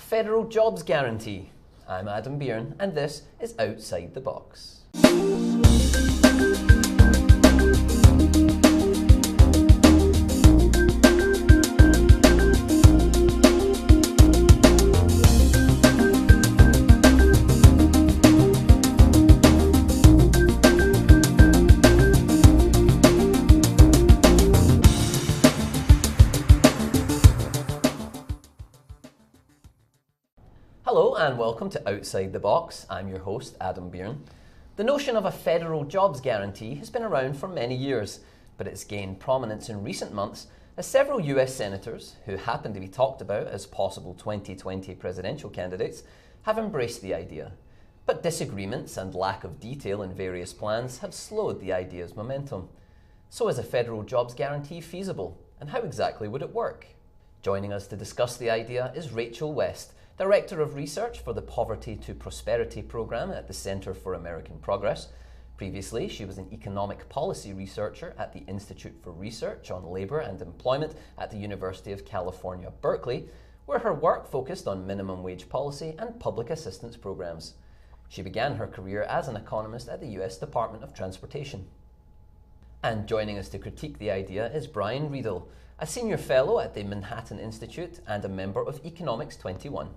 federal jobs guarantee. I'm Adam Byrne, and this is Outside the Box. Hello and welcome to Outside the Box. I'm your host, Adam Byrne. The notion of a federal jobs guarantee has been around for many years, but it's gained prominence in recent months as several US senators, who happen to be talked about as possible 2020 presidential candidates, have embraced the idea. But disagreements and lack of detail in various plans have slowed the idea's momentum. So is a federal jobs guarantee feasible, and how exactly would it work? Joining us to discuss the idea is Rachel West, Director of Research for the Poverty to Prosperity Program at the Center for American Progress. Previously, she was an economic policy researcher at the Institute for Research on Labor and Employment at the University of California, Berkeley, where her work focused on minimum wage policy and public assistance programs. She began her career as an economist at the US Department of Transportation. And joining us to critique the idea is Brian Riedel, a senior fellow at the Manhattan Institute and a member of Economics 21.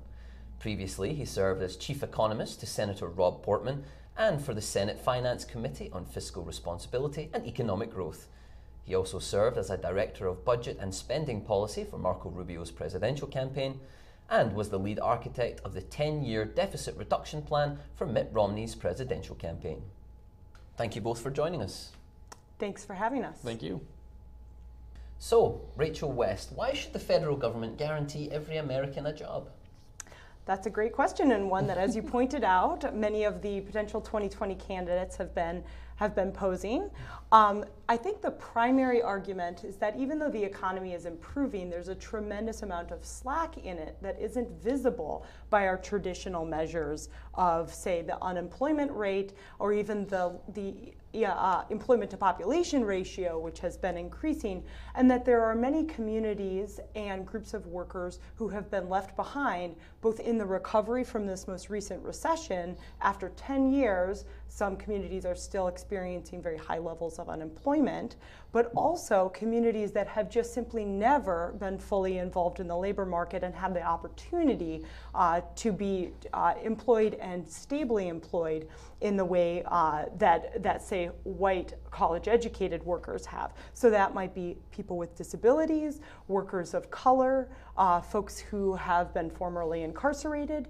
Previously, he served as chief economist to Senator Rob Portman and for the Senate Finance Committee on Fiscal Responsibility and Economic Growth. He also served as a director of budget and spending policy for Marco Rubio's presidential campaign and was the lead architect of the 10-year deficit reduction plan for Mitt Romney's presidential campaign. Thank you both for joining us. Thanks for having us. Thank you. So, Rachel West, why should the federal government guarantee every American a job? That's a great question, and one that, as you pointed out, many of the potential 2020 candidates have been posing. I think the primary argument is that even though the economy is improving, there's a tremendous amount of slack in it that isn't visible by our traditional measures of, say, the unemployment rate or even the employment to population ratio, which has been increasing, and that there are many communities and groups of workers who have been left behind, both in the recovery from this most recent recession. After 10 years, some communities are still experiencing very high levels of unemployment, but also communities that have just simply never been fully involved in the labor market and have the opportunity to be employed and stably employed in the way that say white college-educated workers have. So that might be people with disabilities, workers of color, folks who have been formerly incarcerated,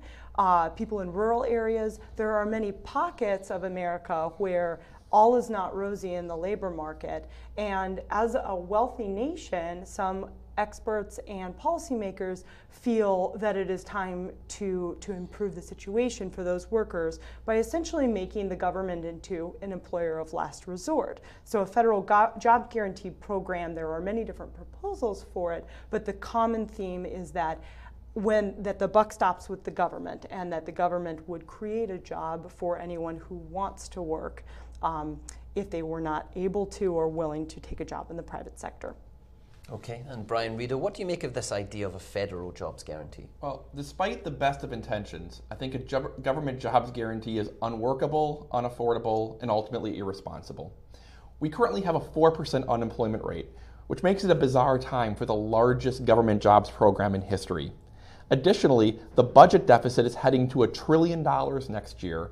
people in rural areas. There are many pockets of America where all is not rosy in the labor market. And as a wealthy nation, some experts and policymakers feel that it is time to improve the situation for those workers by essentially making the government into an employer of last resort. So a federal job guarantee program, there are many different proposals for it, but the common theme is that the buck stops with the government, and that the government would create a job for anyone who wants to work if they were not able to or willing to take a job in the private sector. Okay, and Brian Riedel, what do you make of this idea of a federal jobs guarantee? Well, despite the best of intentions, I think a government jobs guarantee is unworkable, unaffordable, and ultimately irresponsible. We currently have a 4% unemployment rate, which makes it a bizarre time for the largest government jobs program in history. Additionally, the budget deficit is heading to $1 trillion next year,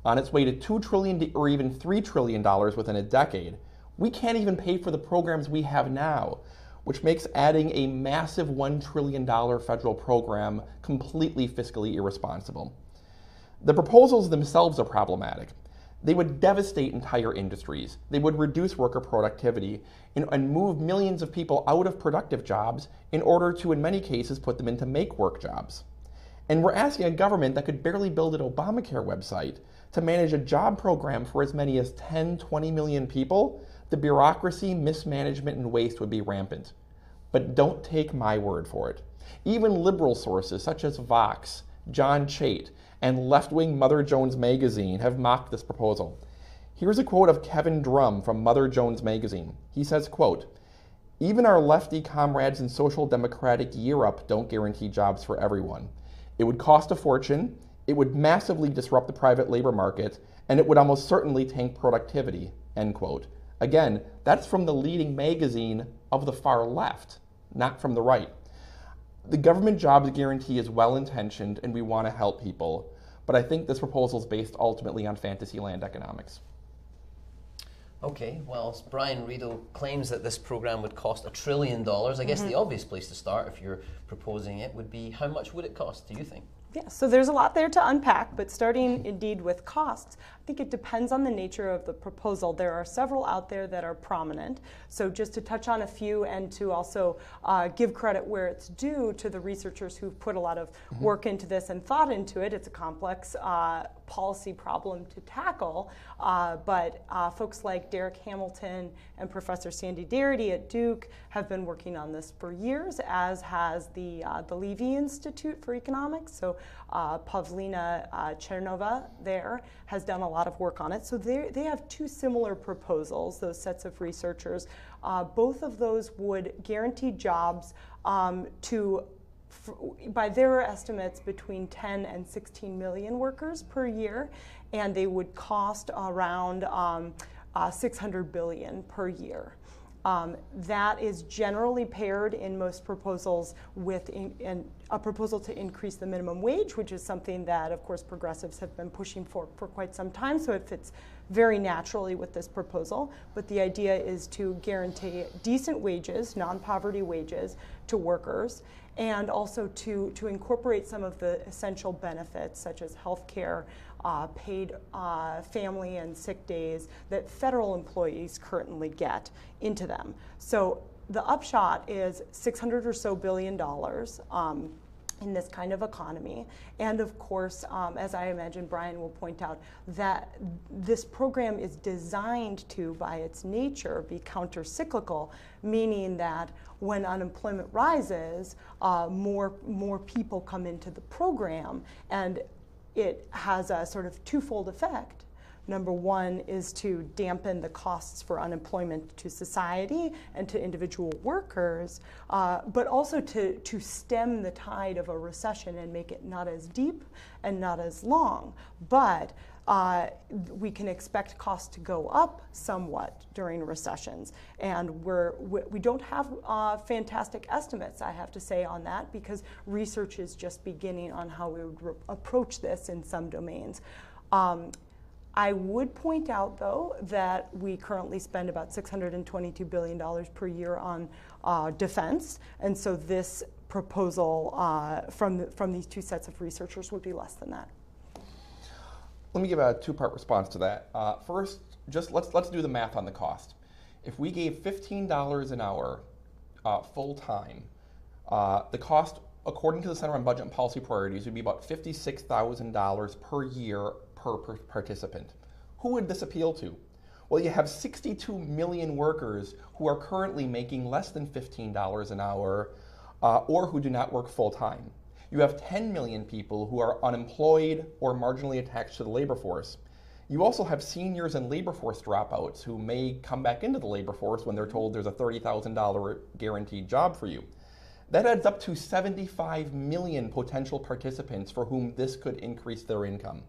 on its way to $2 trillion or even $3 trillion within a decade. We can't even pay for the programs we have now, which makes adding a massive $1 trillion federal program completely fiscally irresponsible. The proposals themselves are problematic. They would devastate entire industries. They would reduce worker productivity and move millions of people out of productive jobs in order to, in many cases, put them into make-work jobs. And we're asking a government that could barely build an Obamacare website to manage a job program for as many as 10, 20 million people. The bureaucracy, mismanagement, and waste would be rampant. But don't take my word for it. Even liberal sources such as Vox, John Chait, and left-wing Mother Jones magazine have mocked this proposal. Here's a quote of Kevin Drum from Mother Jones magazine. He says, quote, "Even our lefty comrades in social democratic Europe don't guarantee jobs for everyone. It would cost a fortune, it would massively disrupt the private labor market, and it would almost certainly tank productivity, end quote. Again, that's from the leading magazine of the far left, not from the right. The government jobs guarantee is well-intentioned and we want to help people, but I think this proposal is based ultimately on fantasyland economics. Okay, well, Brian Riedel claims that this program would cost $1 trillion. I guess the obvious place to start, if you're proposing it, would be how much would it cost, do you think? Yeah, so there's a lot there to unpack, but starting indeed with costs, I think it depends on the nature of the proposal. There are several out there that are prominent. So just to touch on a few and to also give credit where it's due to the researchers who've put a lot of work into this and thought into it. It's a complex policy problem to tackle, but folks like Derek Hamilton and Professor Sandy Darity at Duke have been working on this for years, as has the Levy Institute for Economics. So Pavlina Chernova there has done a lot of work on it. So they have two similar proposals, those sets of researchers. Both of those would guarantee jobs by their estimates, between 10 and 16 million workers per year, and they would cost around $600 billion per year. That is generally paired in most proposals with a proposal to increase the minimum wage, which is something that, of course, progressives have been pushing for quite some time, so it fits very naturally with this proposal. But the idea is to guarantee decent wages, non-poverty wages, to workers, and also to incorporate some of the essential benefits, such as health care, paid family and sick days that federal employees currently get into them. So the upshot is $600 or so billion in this kind of economy. And of course, as I imagine Brian will point out, that this program is designed to, by its nature, be counter-cyclical, meaning that when unemployment rises, more people come into the program, and it has a sort of twofold effect. Number one is to dampen the costs for unemployment to society and to individual workers, but also to stem the tide of a recession and make it not as deep and not as long. But we can expect costs to go up somewhat during recessions. And we don't have fantastic estimates, I have to say, on that, because research is just beginning on how we would approach this in some domains. I would point out, though, that we currently spend about $622 billion per year on defense, and so this proposal from these two sets of researchers would be less than that. Let me give a two-part response to that. First, just let's do the math on the cost. If we gave $15 an hour full-time, the cost, according to the Center on Budget and Policy Priorities, would be about $56,000 per year per participant. Who would this appeal to? Well, you have 62 million workers who are currently making less than $15 an hour or who do not work full-time. You have 10 million people who are unemployed or marginally attached to the labor force. You also have seniors and labor force dropouts who may come back into the labor force when they're told there's a $30,000 guaranteed job for you. That adds up to 75 million potential participants for whom this could increase their income.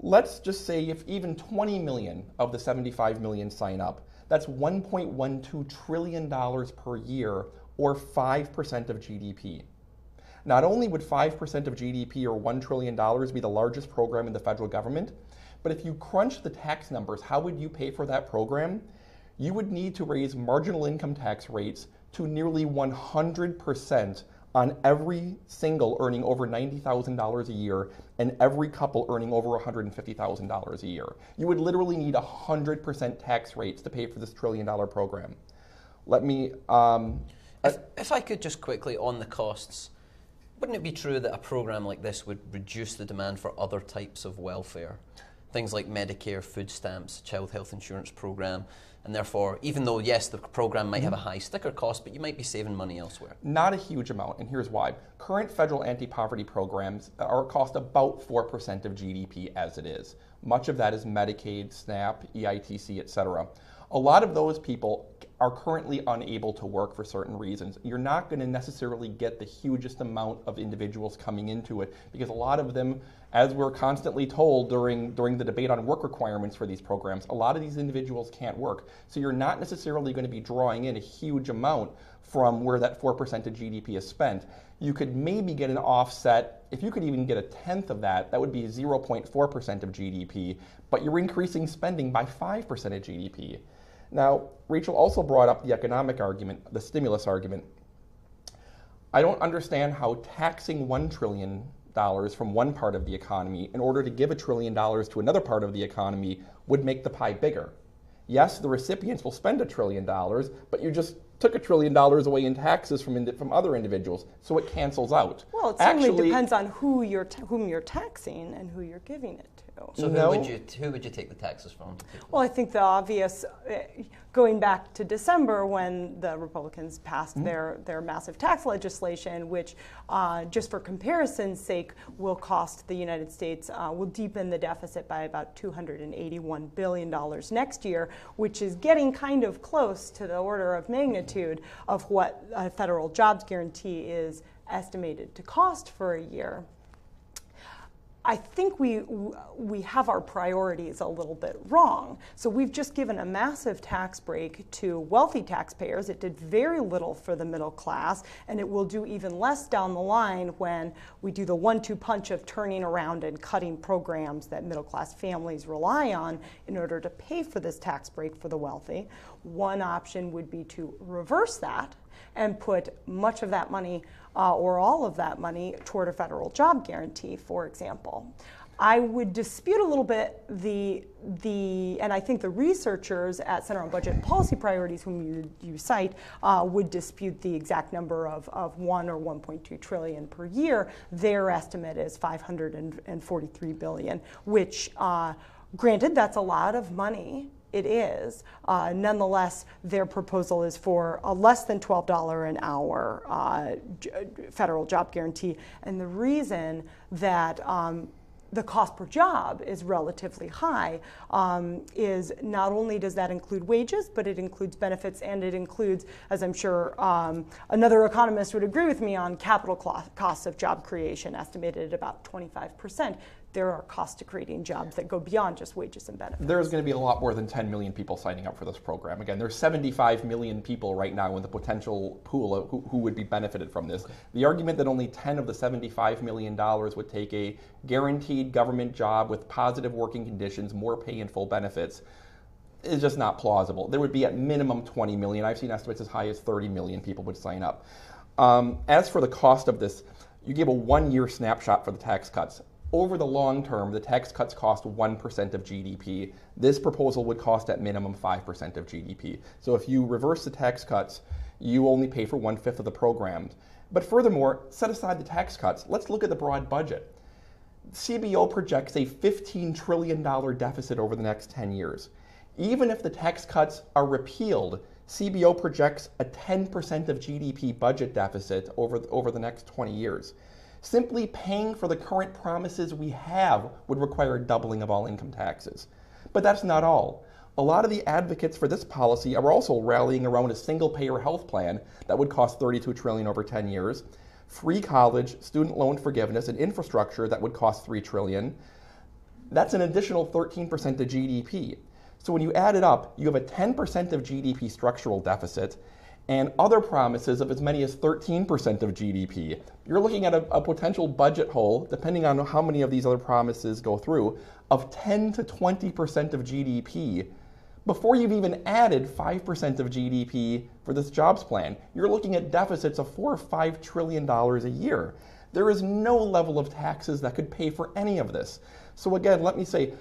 Let's just say if even 20 million of the 75 million sign up, that's $1.12 trillion per year, or 5% of GDP. Not only would 5% of GDP, or $1 trillion, be the largest program in the federal government, but if you crunch the tax numbers, how would you pay for that program? You would need to raise marginal income tax rates to nearly 100% on every single earning over $90,000 a year and every couple earning over $150,000 a year. You would literally need 100% tax rates to pay for this $1 trillion program. Let me... If I could just quickly, on the costs, wouldn't it be true that a program like this would reduce the demand for other types of welfare? Things like Medicare, food stamps, child health insurance program, and therefore, even though, yes, the program might have a high sticker cost, but you might be saving money elsewhere. Not a huge amount, and here's why. Current federal anti-poverty programs cost about 4% of GDP as it is. Much of that is Medicaid, SNAP, EITC, et cetera. A lot of those people are currently unable to work for certain reasons. You're not going to necessarily get the hugest amount of individuals coming into it because a lot of them, as we're constantly told during the debate on work requirements for these programs, a lot of these individuals can't work. So you're not necessarily going to be drawing in a huge amount from where that 4% of GDP is spent. You could maybe get an offset. If you could even get a tenth of that, that would be 0.4% of GDP, but you're increasing spending by 5% of GDP. Now, Rachel also brought up the economic argument, the stimulus argument. I don't understand how taxing $1 trillion from one part of the economy in order to give $1 trillion to another part of the economy would make the pie bigger. Yes, the recipients will spend $1 trillion, but you just took $1 trillion away in taxes from other individuals, so it cancels out. Well, it certainly depends on whom you're taxing and who you're giving it to. So who would you take the taxes from? Well, I think the obvious, going back to December when the Republicans passed their massive tax legislation, which just for comparison's sake will cost the United States, will deepen the deficit by about $281 billion next year, which is getting kind of close to the order of magnitude of what a federal jobs guarantee is estimated to cost for a year. I think we have our priorities a little bit wrong. So we've just given a massive tax break to wealthy taxpayers. It did very little for the middle class, and it will do even less down the line when we do the 1-2 punch of turning around and cutting programs that middle class families rely on in order to pay for this tax break for the wealthy. One option would be to reverse that and put much of that money or all of that money toward a federal job guarantee, for example. I would dispute a little bit and I think the researchers at Center on Budget and Policy Priorities, whom you cite, would dispute the exact number of 1 or 1.2 trillion per year. Their estimate is 543 billion, which, granted, that's a lot of money. It is. Nonetheless, their proposal is for a less than $12 an hour federal job guarantee. And the reason that the cost per job is relatively high is not only does that include wages, but it includes benefits, and it includes, as I'm sure another economist would agree with me on, capital costs of job creation estimated at about 25%. There are costs to creating jobs that go beyond just wages and benefits. There's going to be a lot more than 10 million people signing up for this program. Again, there's 75 million people right now in the potential pool of who would be benefited from this. The argument that only 10 of the $75 million would take a guaranteed government job with positive working conditions, more pay and full benefits is just not plausible. There would be at minimum 20 million. I've seen estimates as high as 30 million people would sign up. As for the cost of this, you gave a 1-year snapshot for the tax cuts. Over the long term, the tax cuts cost 1% of GDP. This proposal would cost at minimum 5% of GDP. So if you reverse the tax cuts, you only pay for 1/5 of the program. But furthermore, set aside the tax cuts. Let's look at the broad budget. CBO projects a $15 trillion deficit over the next 10 years. Even if the tax cuts are repealed, CBO projects a 10% of GDP budget deficit over the next 20 years. Simply paying for the current promises we have would require a doubling of all income taxes. But that's not all. A lot of the advocates for this policy are also rallying around a single-payer health plan that would cost $32 trillion over 10 years, free college, student loan forgiveness, and infrastructure that would cost $3 trillion. That's an additional 13% of GDP. So when you add it up, you have a 10% of GDP structural deficit and other promises of as many as 13% of GDP. You're looking at a potential budget hole, depending on how many of these other promises go through, of 10 to 20% of GDP before you've even added 5% of GDP for this jobs plan. You're looking at deficits of $4 or $5 trillion a year. There is no level of taxes that could pay for any of this. So again, let me say,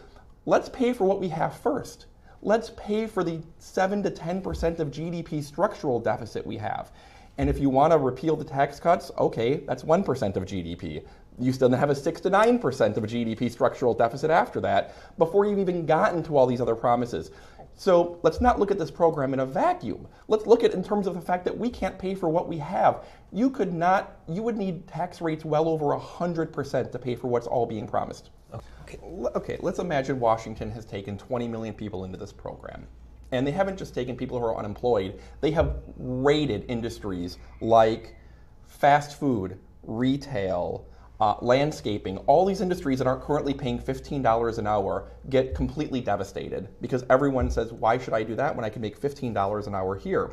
let's pay for what we have first. Let's pay for the 7 to 10% of GDP structural deficit we have. And if you want to repeal the tax cuts, okay, that's 1% of GDP. You still have a 6 to 9% of GDP structural deficit after that, before you've even gotten to all these other promises. So let's not look at this program in a vacuum. Let's look at it in terms of the fact that we can't pay for what we have. You would need tax rates well over 100% to pay for what's all being promised. Okay, let's imagine Washington has taken 20 million people into this program. And they haven't just taken people who are unemployed, they have raided industries like fast food, retail, landscaping. All these industries that aren't currently paying $15 an hour get completely devastated because everyone says, why should I do that when I can make $15 an hour here?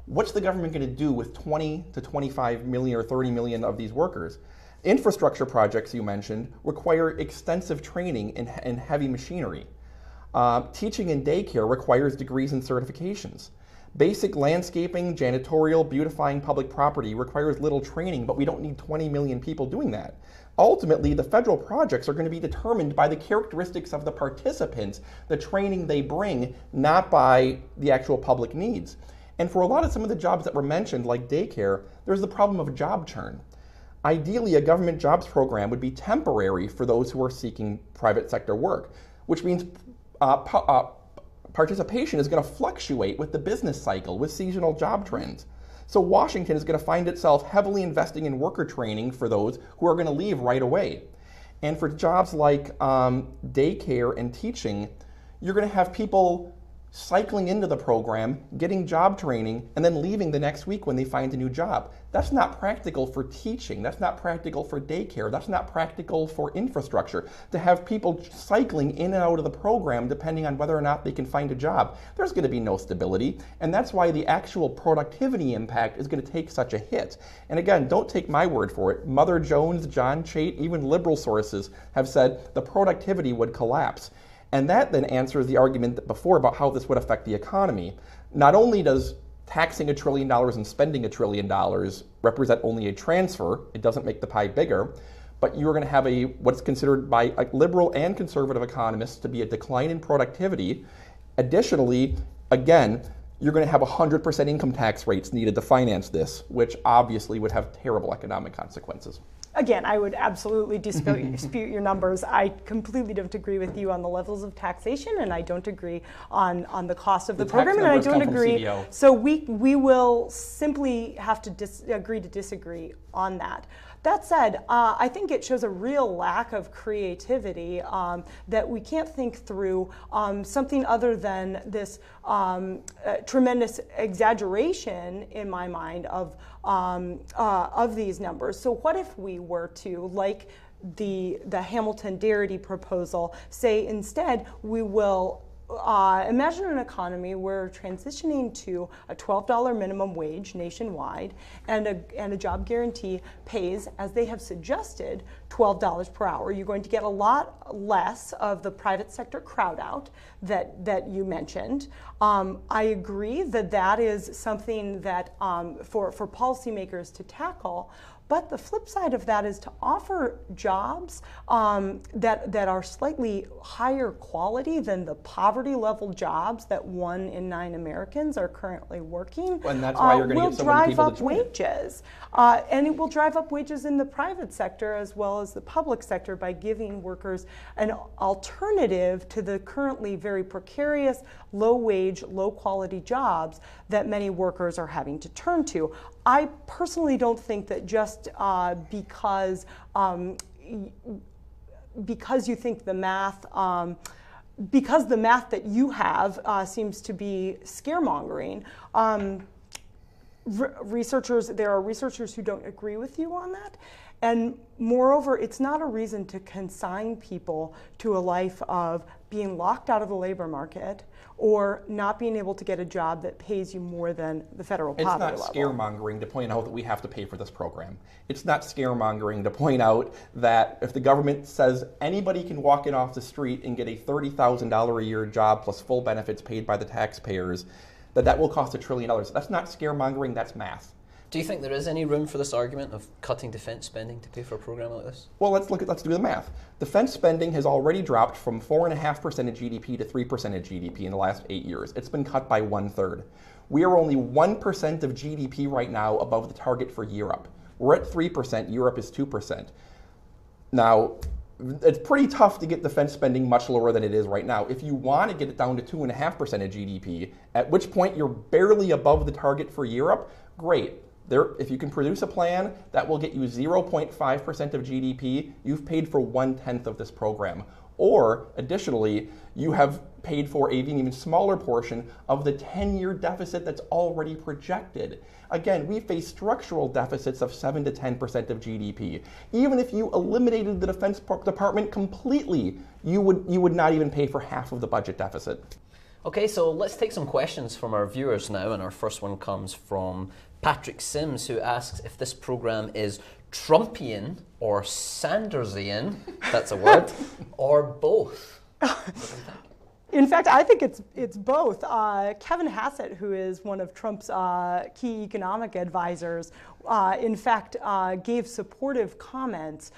What's the government going to do with 20 to 25 million or 30 million of these workers? Infrastructure projects you mentioned require extensive training in heavy machinery. Teaching in daycare requires degrees and certifications. Basic landscaping, janitorial, beautifying public property requires little training, but we don't need 20 million people doing that. Ultimately, the federal projects are going to be determined by the characteristics of the participants, the training they bring, not by the actual public needs. And for a lot of some of the jobs that were mentioned, like daycare, there's the problem of job churn. Ideally, a government jobs program would be temporary for those who are seeking private sector work, which means participation is going to fluctuate with the business cycle, with seasonal job trends. So Washington is going to find itself heavily investing in worker training for those who are going to leave right away. And for jobs like daycare and teaching, you're going to have people cycling into the program, getting job training, and then leaving the next week when they find a new job. That's not practical for teaching. That's not practical for daycare. That's not practical for infrastructure. To have people cycling in and out of the program depending on whether or not they can find a job, there's going to be no stability. And that's why the actual productivity impact is going to take such a hit. And again, don't take my word for it. Mother Jones, John Chait, even liberal sources have said the productivity would collapse. And that then answers the argument before about how this would affect the economy. Not only does taxing $1 trillion and spending $1 trillion represent only a transfer, it doesn't make the pie bigger, but you're going to have what's considered by liberal and conservative economists to be a decline in productivity. Additionally, again, you're going to have 100% income tax rates needed to finance this, which obviously would have terrible economic consequences. Again, I would absolutely dispute your numbers. I completely don't agree with you on the levels of taxation, and I don't agree on the cost of the program, and I don't agree. So we will simply have to agree to disagree on that. That said, I think it shows a real lack of creativity that we can't think through something other than this tremendous exaggeration, in my mind, of these numbers. So what if we were to, like the Hamilton-Darity proposal, say instead we will imagine an economy where transitioning to a $12 minimum wage nationwide and a job guarantee pays, as they have suggested, $12 per hour. You're going to get a lot less of the private sector crowd out that you mentioned. I agree that is something that for policymakers to tackle. But the flip side of that is to offer jobs that are slightly higher quality than the poverty level jobs that 1 in 9 Americans are currently working. And that's why you're going to get so many people to join. Will drive up wages. And it will drive up wages in the private sector as well as the public sector by giving workers an alternative to the currently very precarious, low wage, low quality jobs that many workers are having to turn to. I personally don't think that just because you think the math, because the math that you have seems to be scaremongering. There are researchers who don't agree with you on that. And moreover, it's not a reason to consign people to a life of being locked out of the labor market or not being able to get a job that pays you more than the federal poverty level. It's not scaremongering to point out that we have to pay for this program. It's not scaremongering to point out that if the government says anybody can walk in off the street and get a $30,000 a year job plus full benefits paid by the taxpayers, that will cost $1 trillion. That's not scaremongering, that's math. Do you think there is any room for this argument of cutting defense spending to pay for a program like this? Well, let's do the math. Defense spending has already dropped from 4.5% of GDP to 3% of GDP in the last 8 years. It's been cut by 1/3. We are only 1% of GDP right now above the target for Europe. We're at 3%, Europe is 2%. Now, it's pretty tough to get defense spending much lower than it is right now. If you want to get it down to 2.5% of GDP, at which point you're barely above the target for Europe, great. If you can produce a plan that will get you 0.5% of GDP, you've paid for 1/10 of this program. Or, additionally, you have paid for an even smaller portion of the 10-year deficit that's already projected. Again, we face structural deficits of 7 to 10% of GDP. Even if you eliminated the Defense Department completely, you would not even pay for half of the budget deficit. Okay, so let's take some questions from our viewers now, and our first one comes from Patrick Sims, who asks if this program is Trumpian or Sandersian, that's a word, or both. In fact, I think it's both. Kevin Hassett, who is one of Trump's key economic advisors, in fact, gave supportive comments,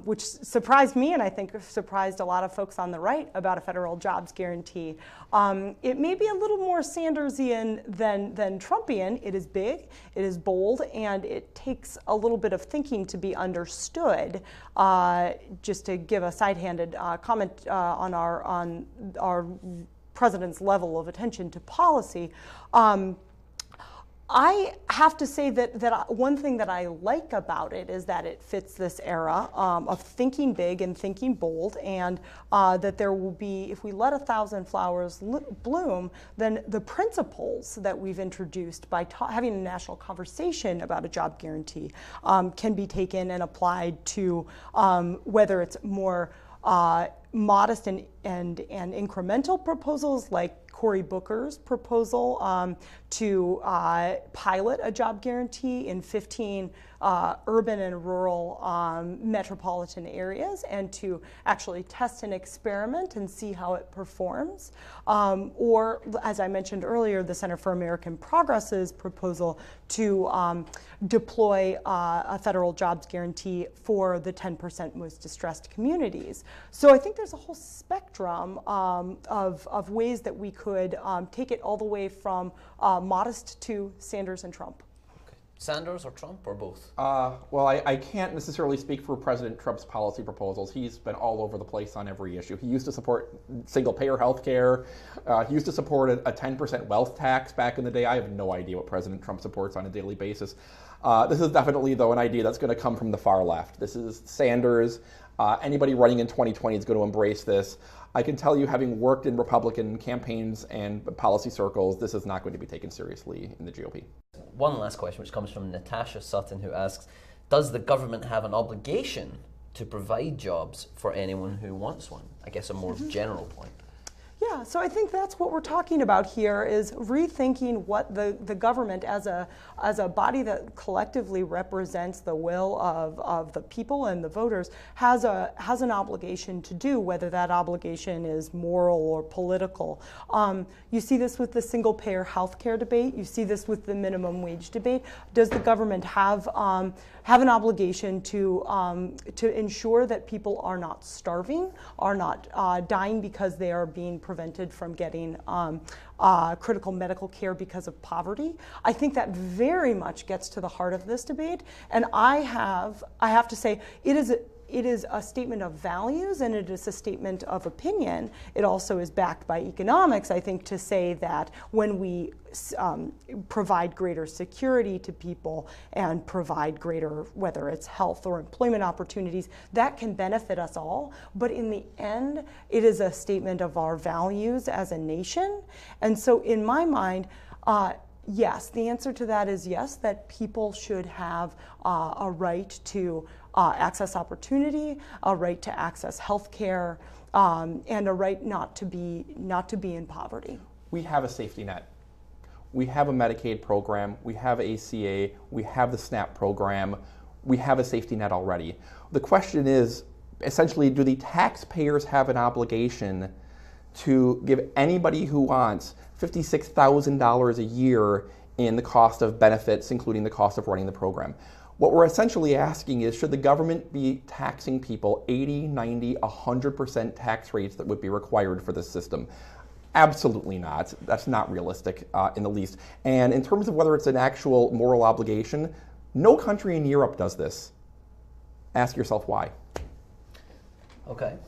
which surprised me and I think surprised a lot of folks on the right about a federal jobs guarantee. It may be a little more Sandersian than Trumpian. It is big, it is bold, and it takes a little bit of thinking to be understood. Just to give a side-handed comment on our president's level of attention to policy. I have to say that one thing that I like about it is that it fits this era of thinking big and thinking bold, and that there will be, if we let 1,000 flowers bloom, then the principles that we've introduced by having a national conversation about a job guarantee can be taken and applied to whether it's more modest and incremental proposals like Cory Booker's proposal to pilot a job guarantee in 15 urban and rural metropolitan areas, and to actually test and experiment and see how it performs. Or, as I mentioned earlier, the Center for American Progress's proposal to deploy a federal jobs guarantee for the 10% most distressed communities. So I think there's a whole spectrum of ways that we could take it all the way from modest to Sanders and Trump. Sanders or Trump or both? Well, I can't necessarily speak for President Trump's policy proposals. He's been all over the place on every issue. He used to support single-payer health care. He used to support a 10% wealth tax back in the day. I have no idea what President Trump supports on a daily basis. This is definitely, though, an idea that's going to come from the far left. This is Sanders. Anybody running in 2020 is going to embrace this. I can tell you, having worked in Republican campaigns and policy circles, this is not going to be taken seriously in the GOP. One last question, which comes from Natasha Sutton, who asks, does the government have an obligation to provide jobs for anyone who wants one? I guess a more general point. Yeah, so I think that's what we're talking about here, is rethinking what the government as a body that collectively represents the will of the people and the voters has an obligation to do, whether that obligation is moral or political. You see this with the single-payer health care debate. You see this with the minimum wage debate. Does the government have an obligation to ensure that people are not starving, are not dying because they are being prevented from getting critical medical care because of poverty? I think that very much gets to the heart of this debate, and I have to say it is a statement of values, and it is a statement of opinion. It also is backed by economics, I think, to say that when we provide greater security to people and provide greater, whether it's health or employment opportunities, that can benefit us all. But in the end, it is a statement of our values as a nation. And so in my mind, yes, the answer to that is yes, that people should have a right to access opportunity, a right to access health care, and a right not to be in poverty. We have a safety net. We have a Medicaid program. We have ACA. We have the SNAP program. We have a safety net already. The question is, essentially, do the taxpayers have an obligation to give anybody who wants $56,000 a year in the cost of benefits, including the cost of running the program? What we're essentially asking is, should the government be taxing people 80, 90, 100% tax rates that would be required for this system? Absolutely not. That's not realistic in the least. And in terms of whether it's an actual moral obligation, no country in Europe does this. Ask yourself why. Okay.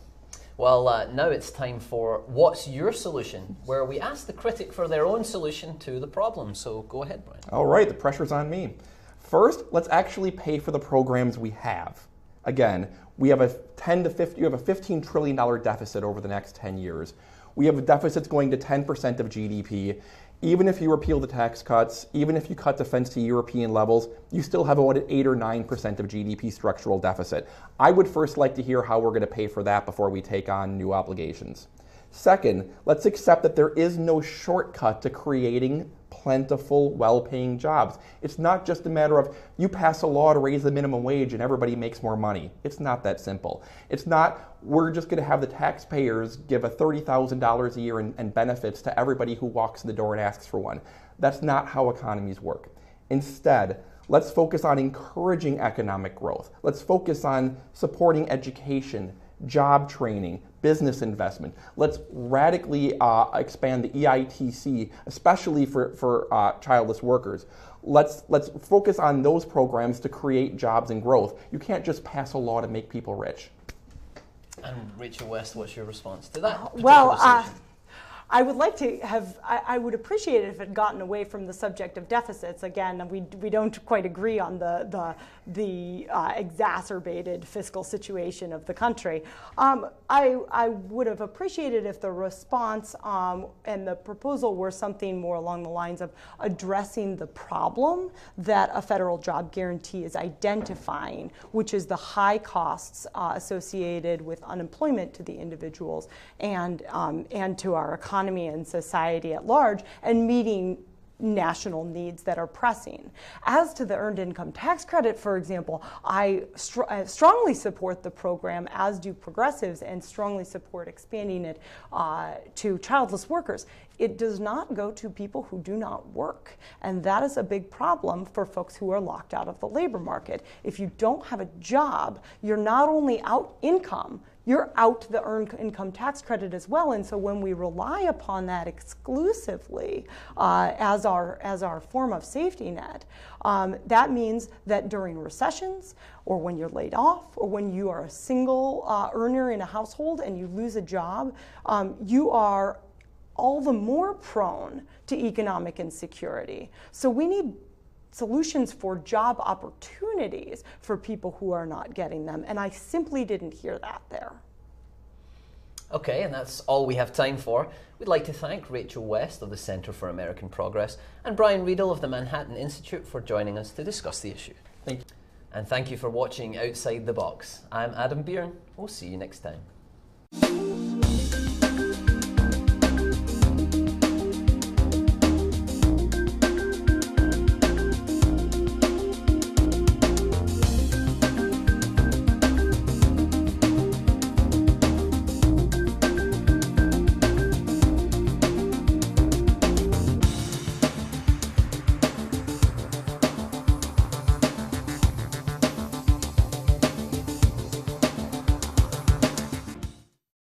Well, now it's time for What's Your Solution?, where we ask the critic for their own solution to the problem. So go ahead, Brian. All right, the pressure's on me. First, let's actually pay for the programs we have. Again, we have a $15 trillion deficit over the next 10 years. We have deficits going to 10% of GDP. Even if you repeal the tax cuts, even if you cut defense to European levels, you still have about an 8 or 9% of GDP structural deficit. I would first like to hear how we're going to pay for that before we take on new obligations. Second, let's accept that there is no shortcut to creating plentiful, well-paying jobs. It's not just a matter of you pass a law to raise the minimum wage and everybody makes more money. It's not that simple. It's not we're just going to have the taxpayers give a $30,000 a year in benefits to everybody who walks in the door and asks for one. That's not how economies work. Instead, let's focus on encouraging economic growth. Let's focus on supporting education, job training, business investment. Let's radically expand the EITC, especially for childless workers. Let's focus on those programs to create jobs and growth. You can't just pass a law to make people rich. And Rachel West, what's your response to that? I would like to have, I would appreciate it if it had gotten away from the subject of deficits. Again, we don't quite agree on the exacerbated fiscal situation of the country. I would have appreciated if the response and the proposal were something more along the lines of addressing the problem that a federal job guarantee is identifying, which is the high costs associated with unemployment to the individuals and to our economy and society at large, and meeting national needs that are pressing. As to the earned income tax credit, for example, I strongly support the program, as do progressives, and strongly support expanding it to childless workers. It does not go to people who do not work, and that is a big problem for folks who are locked out of the labor market. If you don't have a job, you're not only out income, you're out the earned income tax credit as well. And so when we rely upon that exclusively as our form of safety net, that means that during recessions, or when you're laid off, or when you are a single earner in a household and you lose a job, you are all the more prone to economic insecurity. So we need solutions for job opportunities for people who are not getting them, and I simply didn't hear that there. Okay, and that's all we have time for. We'd like to thank Rachel West of the Center for American Progress and Brian Riedel of the Manhattan Institute for joining us to discuss the issue. Thank you. And thank you for watching Outside the Box. I'm Adam Byrne. We'll see you next time.